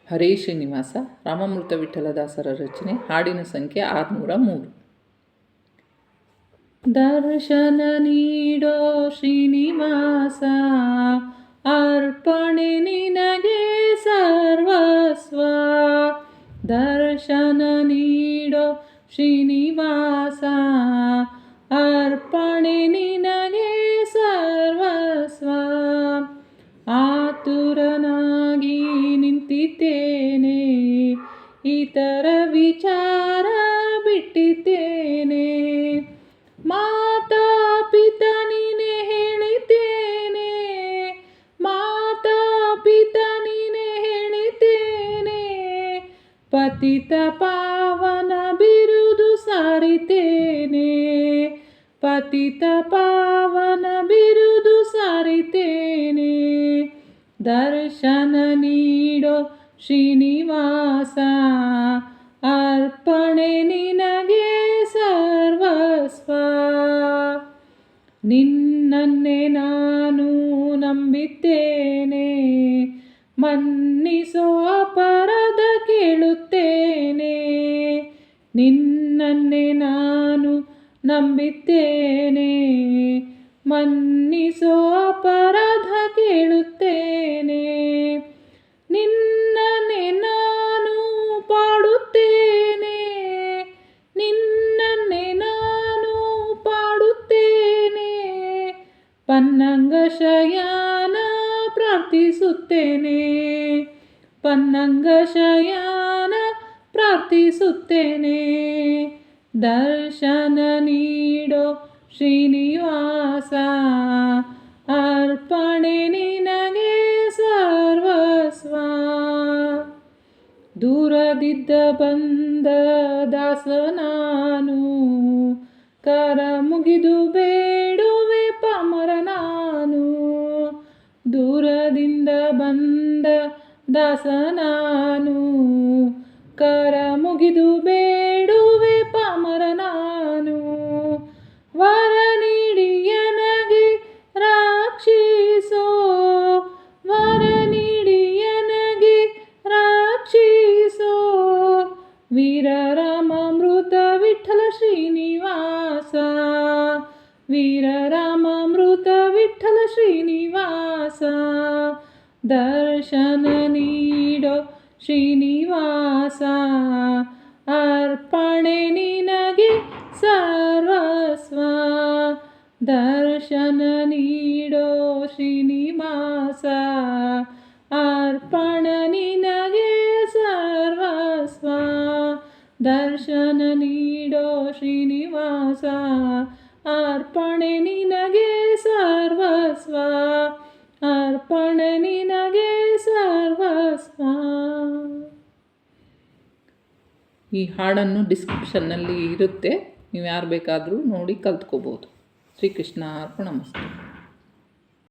ಹರೇ ಶ್ರೀನಿವಾಸ. ರಾಮಾಮೃತ ವಿಠಲದಾಸರ ರಚನೆ. ಹಾಡಿನ ಸಂಖ್ಯೆ 603. ದರ್ಶನ ನೀಡೋ ಶ್ರೀನಿವಾಸ, ಅರ್ಪಣೆ ನಿನಗೆ ಸರ್ವಸ್ವ. ದರ್ಶನ ನೀಡೋ ಶ್ರೀನಿವಾಸ, ಅರ್ಪಣೆ ನಿನಗೆ ಸರ್ವಸ್ವ. ಆತುರನಾಗಿ ನಿಂತಿದ್ದೇನೆ, ಇತರ ವಿಚಾರ ಬಿಟ್ಟಿದ್ದೇನೆ. ಮಾತಾ ಪಿತಾ ನೀನೆ ಹೇಳಿದ್ದೇನೆ, ಮಾತಾ ಪಿತಾ ನೀನೆ ಹೇಳಿದ್ದೇನೆ. ಪತಿತ ಪಾವನ ಬಿರುದು ಸಾರಿತೇನೆ, ಪತಿತ ಪಾವನ ಬಿರುದು ಸಾರಿತೇನೆ. ದರ್ಶನ ನೀಡೋ ಶ್ರೀನಿವಾಸ, ಅರ್ಪಣೆ ನಿನಗೆ ಸರ್ವಸ್ವ. ನಿನ್ನನ್ನೇ ನಾನು ನಂಬಿದ್ದೇನೆ, ಮನ್ನಿಸೋ ಅಪರಾಧ ಕೇಳುತ್ತೇನೆ. ನಿನ್ನನ್ನೇ ನಾನು ನಂಬಿದ್ದೇನೆ, ಮನ್ನಿಸೋ ಅಪರಾಧ ಕೇಳುತ್ತೇನೆ. ನಿನ್ನನ್ನೇ ನಾನು ಪಾಡುತ್ತೇನೆ, ನಿನ್ನನ್ನೇ ನಾನು ಪಾಡುತ್ತೇನೆ. ಪನ್ನಂಗ ಶಯನ ಪ್ರಾರ್ಥಿಸುತ್ತೇನೆ, ಪನ್ನಂಗ ಶಯನ ಪ್ರಾರ್ಥಿಸುತ್ತೇನೆ. ದರ್ಶನ ನೀಡೋ ಶ್ರೀನಿವಾಸ, ಅರ್ಪಣೆ ನಿನಗೆ ಸರ್ವಸ್ವ. ದೂರದಿದ್ದ ಬಂದ ದಾಸ ನಾನು, ಕರ ಮುಗಿದು ಬೇಡುವೆ ಪಾಮರ ನಾನು. ದೂರದಿಂದ ಬಂದ ದಾಸ ನಾನು, ಕರ ಮುಗಿದು ಬೇಡುವೆ ಪಾಮರ ನಾನು. ವರ ನೀಡಿ ನನಗೆ ರಕ್ಷಿಸೋ, ವರ ನೀಡಿ ನನಗೆ ರಕ್ಷಿಸೋ. ವೀರ ರಾಮಾಮೃತ ವಿಠಲ ಶ್ರೀನಿವಾಸ, ವೀರ ರಾಮಾಮೃತ ವಿಠಲ ಶ್ರೀನಿವಾಸ. ದರ್ಶನ ನೀಡೋ ಶ್ರೀನಿವಾಸ, ಅರ್ಪಣೆ ನಿನಗೆ ಸರ್ವಸ್ವ. ದರ್ಶನ ನೀಡೋ ಶ್ರೀನಿವಾಸ, ಅರ್ಪಣೆ ನಿನಗೆ ಸರ್ವಸ್ವ. ದರ್ಶನ ನೀಡೋ ಶ್ರೀನಿವಾಸ, ಅರ್ಪಣೆ ನಿನಗೆ ಸರ್ವಸ್ವ. ಅರ್ಪಣೆ ನಿನಗೆ ಸರ್ವಸ್ವ. ಈ ಹಾಡನ್ನು ಡಿಸ್ಕ್ರಿಪ್ಷನ್ನಲ್ಲಿ ಇರುತ್ತೆ, ನೀವು ಯಾರು ಬೇಕಾದರೂ ನೋಡಿ ಕಲ್ತ್ಕೋಬೋದು. ಶ್ರೀಕೃಷ್ಣ ಅರ್ಪಣಮಸ್ತು.